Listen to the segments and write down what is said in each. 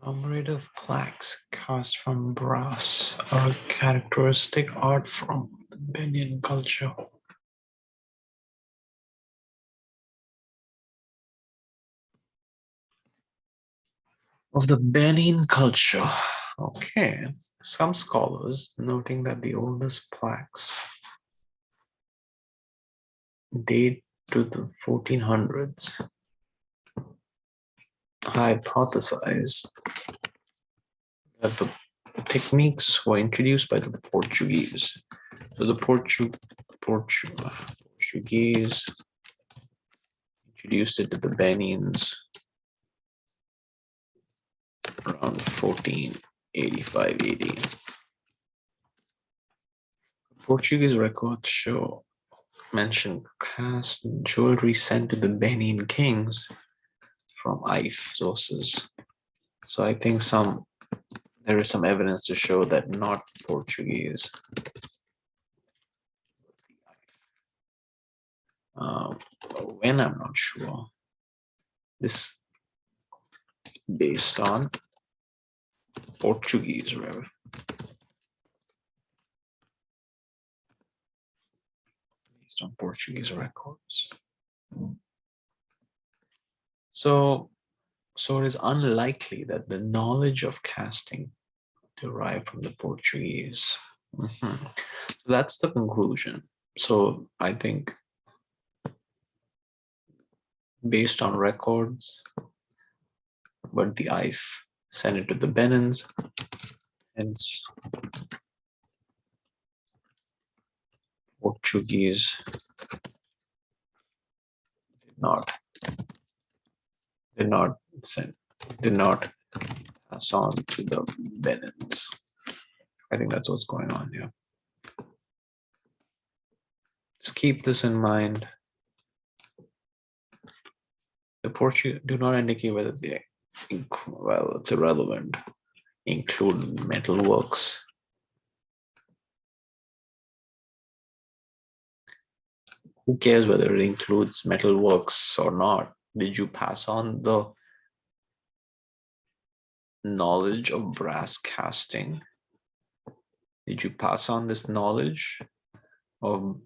Commemorative plaques cast from brass are a characteristic art from the Benin culture. Of the Benin culture. Okay. Some scholars noting that the oldest plaques date to the 1400s hypothesize that the techniques were introduced by the Portuguese. So the Portuguese introduced it to the Benins around 1485 AD. Portuguese records mention cast jewelry sent to the Benin kings from Ife sources. So I think there is some evidence to show that not Portuguese. When I'm not sure. This based on Portuguese, rather. Based on Portuguese records. So it is unlikely that the knowledge of casting derived from the Portuguese. So that's the conclusion. So I think based on records, but the Ife sent it to the Benins, hence Portuguese did not pass on to the Benins. I think that's what's going on here. Just keep this in mind. The Portuguese do not indicate whether they, well, it's irrelevant, include metalworks. Who cares whether it includes metalworks or not? Did you pass on the knowledge of brass casting? Did you pass on this knowledge of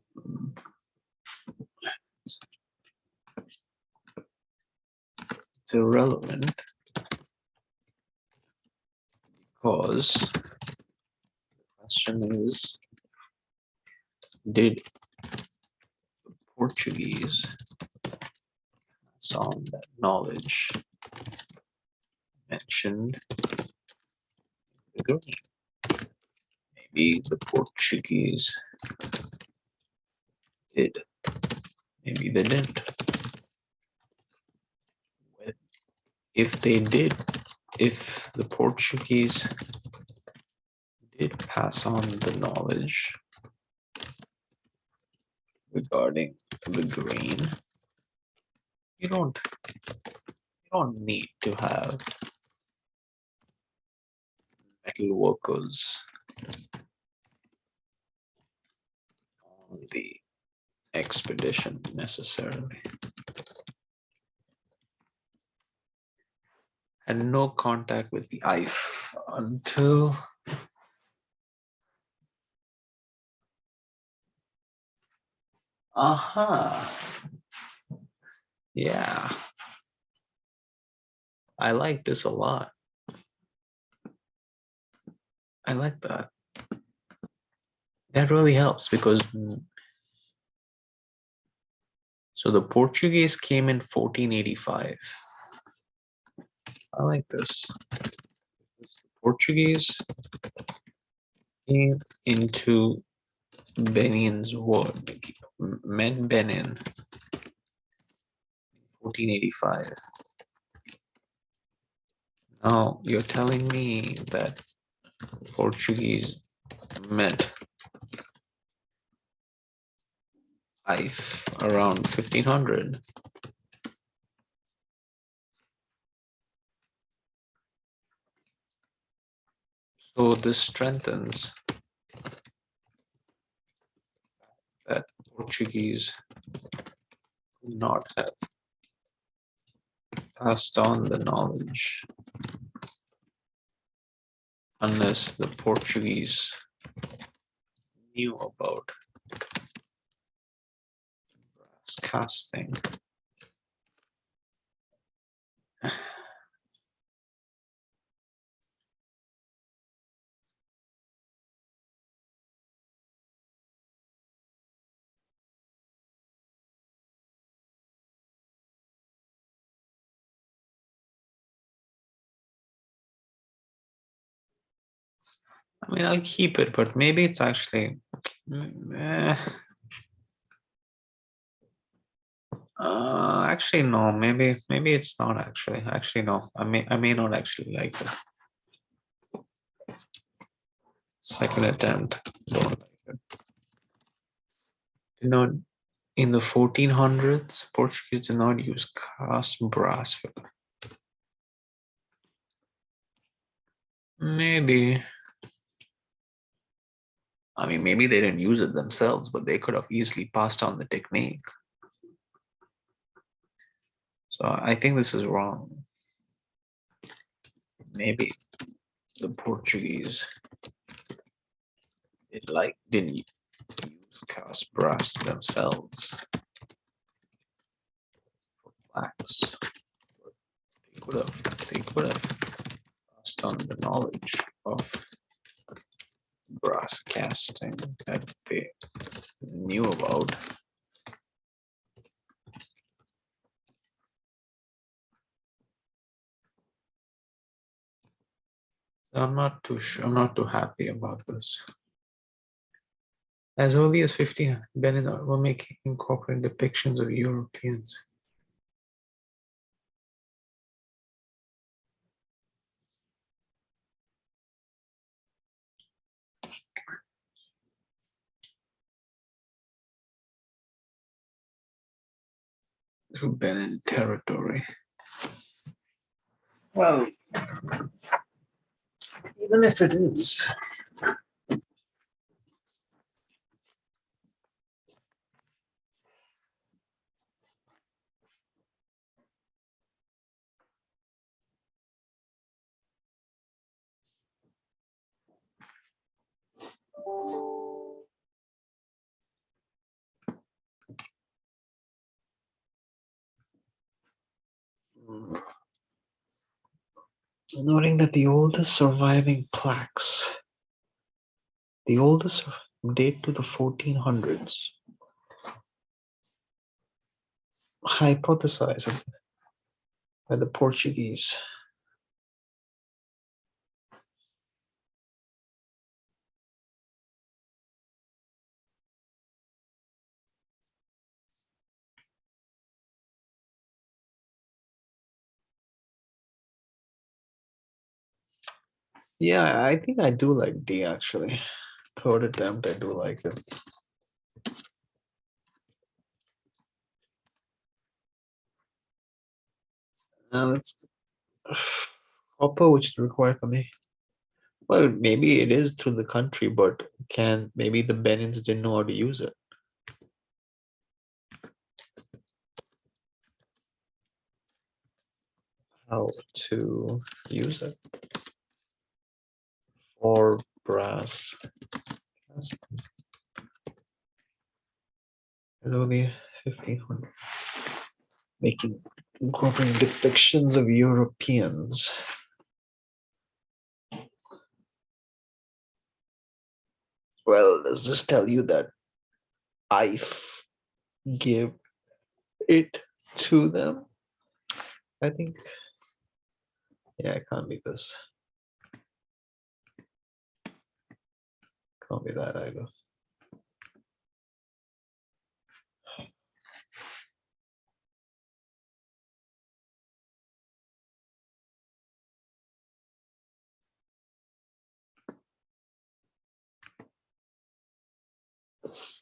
it's irrelevant because the question is, did the Portuguese pass on that knowledge mentioned in the green? Maybe the Portuguese did. Maybe they didn't. If they did, if the Portuguese did pass on the knowledge regarding the grain, you don't need to have metal workers on the expedition necessarily. And no contact with the Ife until yeah, I like this a lot. I like that. That really helps because so the Portuguese came in 1485. I like this. The Portuguese came into Benin's world, Benin, 1485. Now you're telling me that Portuguese met Ife around 1500. So this strengthens that Portuguese could not have passed on the knowledge unless the Portuguese knew about brass casting. I mean, I'll keep it, but maybe it's actually. Actually, no. Maybe it's not actually. Actually, no. I may not actually like it. Second attempt. Don't like it. You know, in the 1400s, Portuguese did not use cast brass filler. Maybe. I mean, maybe they didn't use it themselves, but they could have easily passed on the technique. So I think this is wrong. Maybe the Portuguese didn't use cast brass themselves for plaques. They could have passed on the knowledge of brass casting that they knew about. So I'm not too sure. I'm not too happy about this. As early as 15, Benin were making incorporating depictions of Europeans. To Benin territory. Well, even if it is, noting that the oldest surviving plaques, the oldest date to the 1400s, hypothesized by the Portuguese. Yeah, I think I do like D actually. Third attempt, I do like it. It's copper, which is required for me. Well, maybe it is through the country, but maybe the Benins didn't know how to use it. How to use it for brass. It's only 1500. Making incorporating depictions of Europeans. Well, does this tell you that I give it to them? I think, yeah, it can't be this. Can't be that either.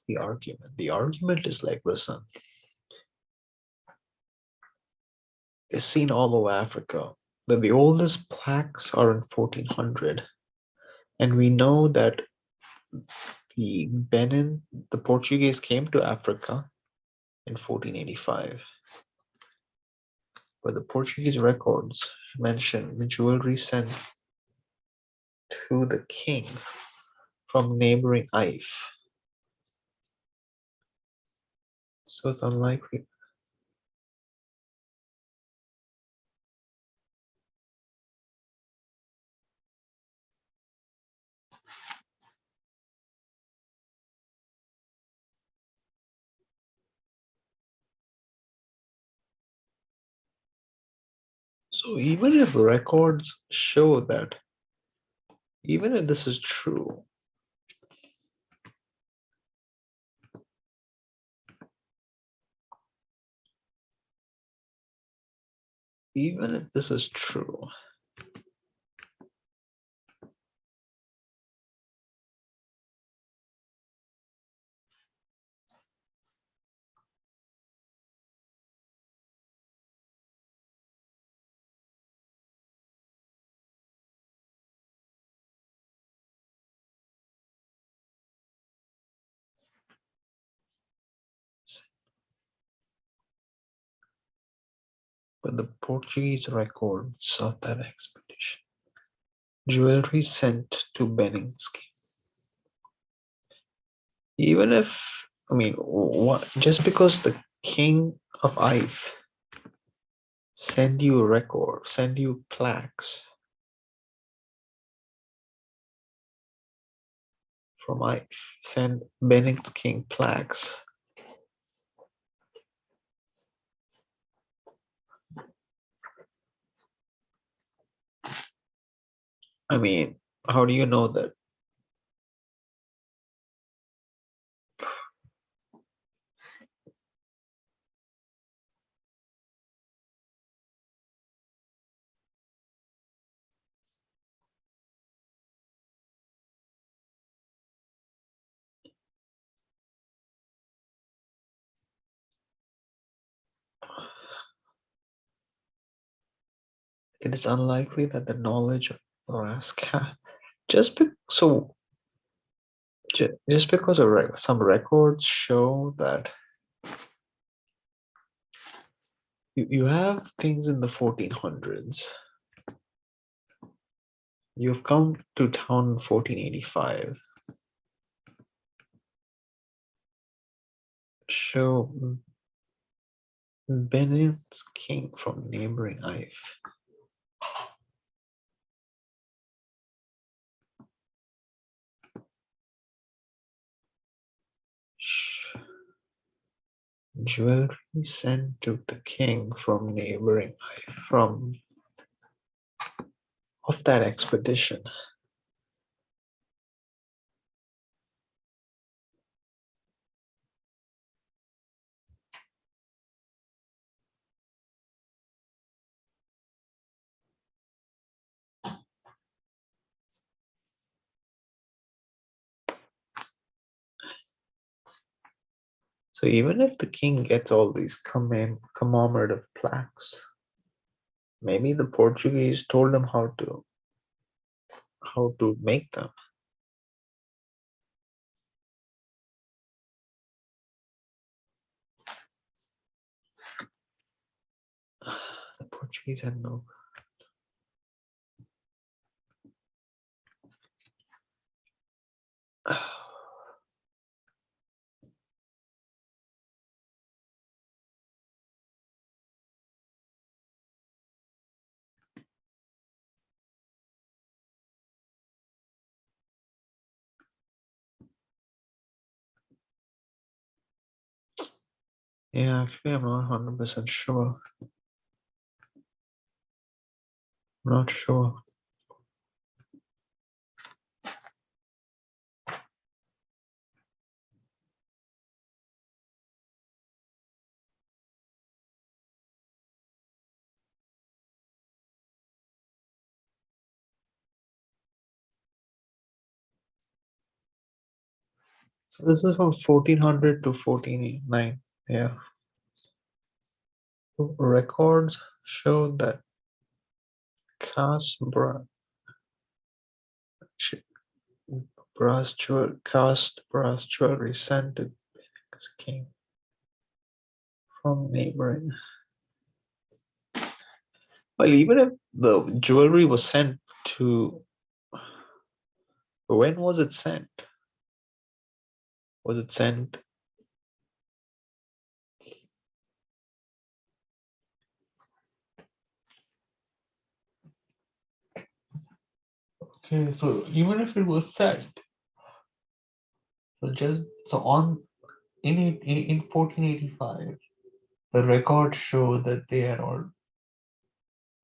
The argument. The argument is like, listen, it's seen all over Africa that the oldest plaques are in 1400, and we know that the Benin, the Portuguese came to Africa in 1485. But the Portuguese records mention jewelry sent to the king from neighboring Ife. So it's unlikely. So even if records show that, even if this is true, even if this is true, but the Portuguese records of that expedition, jewelry sent to Benin's king. Even if, I mean, what, just because the king of Ife send you a record, send you plaques from Ife, send Benin's king plaques. I mean, how do you know that? It is unlikely that the knowledge of Alaska just because some records show that you have things in the 1400s. You've come to town in 1485. Show Benin's king from neighboring Ife. Jewelry sent to the king from neighboring Ife from of that expedition. So even if the king gets all these commemorative plaques, maybe the Portuguese told him how to make them. The Portuguese had no. Yeah, actually, I'm not 100% sure. I'm not sure. So this is from 1400 to 1489. Yeah. Records show that cast brass jewelry sent to the king from neighboring. Well, even if the jewelry was sent to When was it sent? Was it sent? Okay, so even if it was sent, so just so on in 1485, the records show that they had all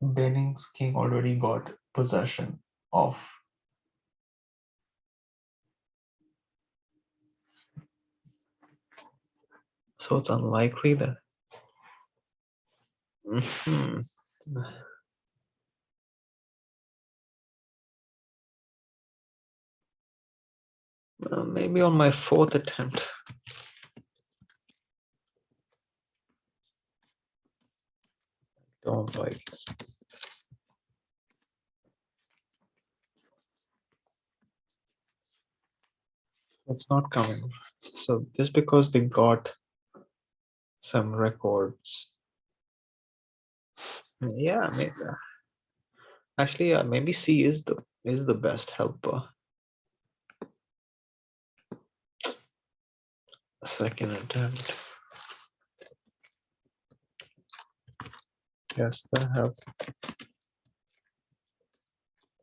Benin's king already got possession of. So it's unlikely that. Mhm. Maybe on my fourth attempt. Don't like it. It's not coming. So just because they got some records, yeah, maybe actually, maybe C is the best helper. Second attempt. Yes, that help.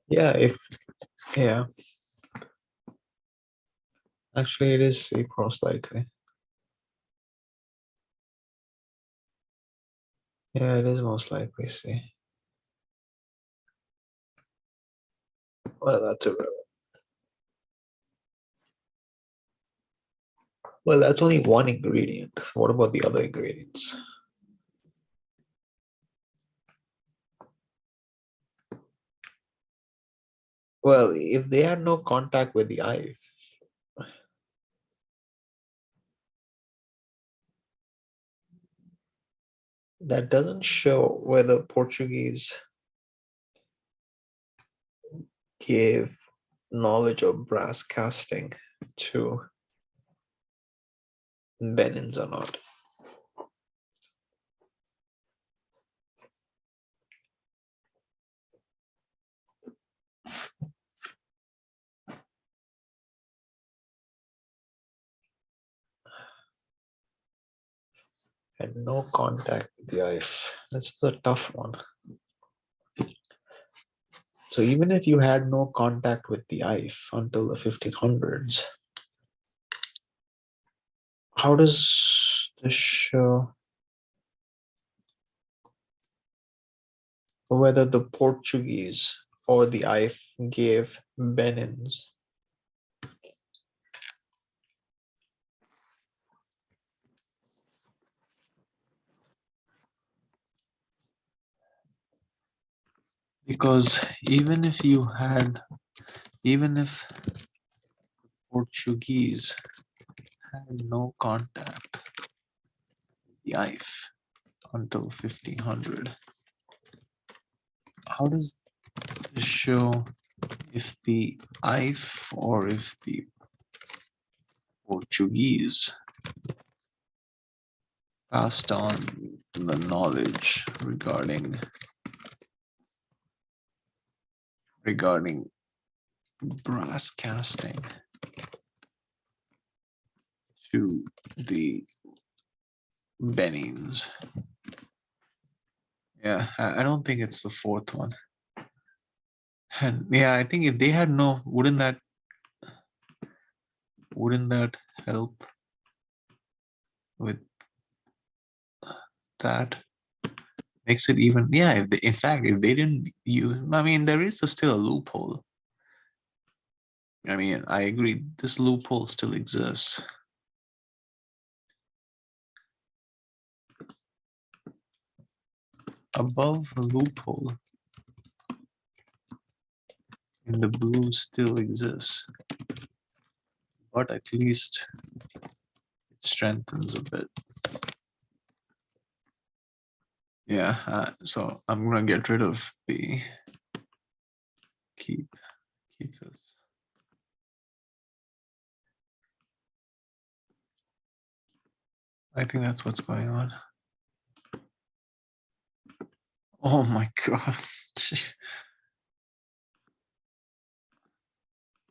Yeah, yeah. Actually, it is C most likely. Yeah, it is most likely C. Well, that's a well, that's only one ingredient. What about the other ingredients? Well, if they had no contact with the eye, that doesn't show whether Portuguese gave knowledge of brass casting to Benins or not. And no contact with the eye. That's a tough one. So even if you had no contact with the eye until the 1500s, how does this show whether the Portuguese or the eye gave Benins? Because even if Portuguese had no contact with the eye until 1500, how does this show if the IF or if the Portuguese passed on the knowledge regarding brass casting to the Benins? Yeah, I don't think it's the fourth one. And yeah, I think if they had no, wouldn't that help with that? Makes it even, yeah, if they, in fact, if they didn't use, I mean, there is still a loophole. I mean, I agree, this loophole still exists. Above the loophole in the blue still exists, but at least it strengthens a bit. Yeah, so I'm gonna get rid of B. Keep this. I think that's what's going on. Oh my god.